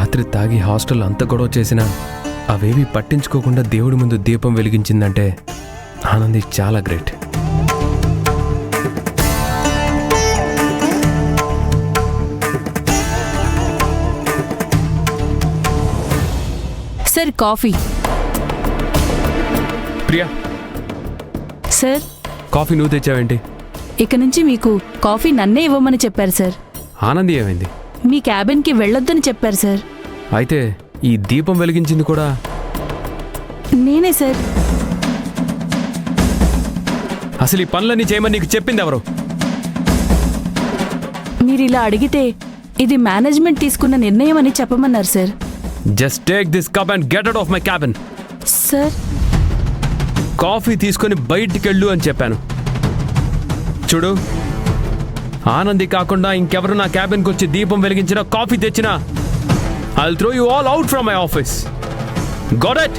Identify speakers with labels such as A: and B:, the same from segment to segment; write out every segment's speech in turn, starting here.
A: రాత్రి తాగి హాస్టల్ అంత గొడవ చేసినా అవేవి పట్టించుకోకుండా దేవుడి ముందు దీపం వెలిగించిందంటే ఆనంది చాలా great.
B: Sir coffee.
A: Priya,
B: sir
A: coffee నువ్వు తెచ్చావేంటి?
B: ఇక నుంచి మీకు కాఫీ నన్నే ఇవ్వమని చెప్పారు సార్.
A: ఆనంది ఏమైంది?
B: మీ క్యాబిన్కి వెళ్ళొద్దని చెప్పారు సార్.
A: అయితే ఈ దీపం వెలిగించింది కూడా
B: నేనే సార్.
A: అసలు ఈ పనులన్నీ చేయమని నీకు చెప్పింది ఎవరు?
B: మీరు ఇలా అడిగితే ఇది మేనేజ్మెంట్ తీసుకున్న నిర్ణయం అని చెప్పమన్నారు sir.
A: Just take this cup and get out of my cabin.
B: Sir
A: coffee తీసుకొని బయటికెళ్ళు అని చెప్పాను. చూడు, ఆనంది కాకుండా ఇంకెవరు నా క్యాబిన్కి వచ్చి దీపం వెలిగించినా కాఫీ తెచ్చినా I'll throw you all out from my office. Got it?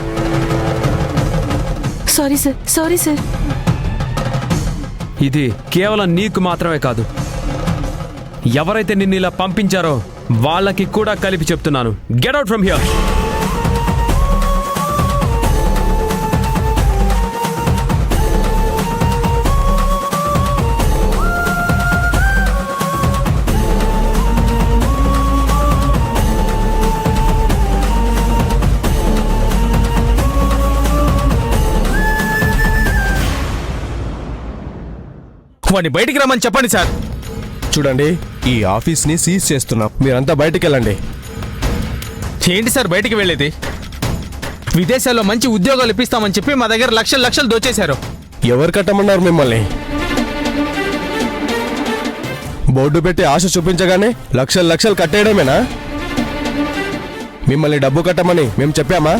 B: Sorry sir, sorry sir.
A: ఇది కేవలం నీకు మాత్రమే కాదు, ఎవరైతే నిన్ను ఇలా పంపించారో వాళ్ళకి కూడా కలిపి చెప్తున్నాను. Get out from here.
C: వాడిని బయటికి రమ్మని చెప్పండి సార్.
D: చూడండి, ఈ ఆఫీస్ని సీజ్ చేస్తున్నాం, మీరంతా బయటికి వెళ్ళండి.
C: ఏంటి సార్ బయటికి వెళ్ళేది? విదేశాల్లో మంచి ఉద్యోగాలు ఇప్పిస్తామని చెప్పి మా దగ్గర లక్షలు లక్షలు దోచేశారు.
D: ఎవరు కట్టమన్నారు మిమ్మల్ని? బోర్డు పెట్టి ఆశ చూపించగానే లక్షలు లక్షలు కట్టేయడమేనా? మిమ్మల్ని డబ్బు కట్టమని మేము చెప్పామా?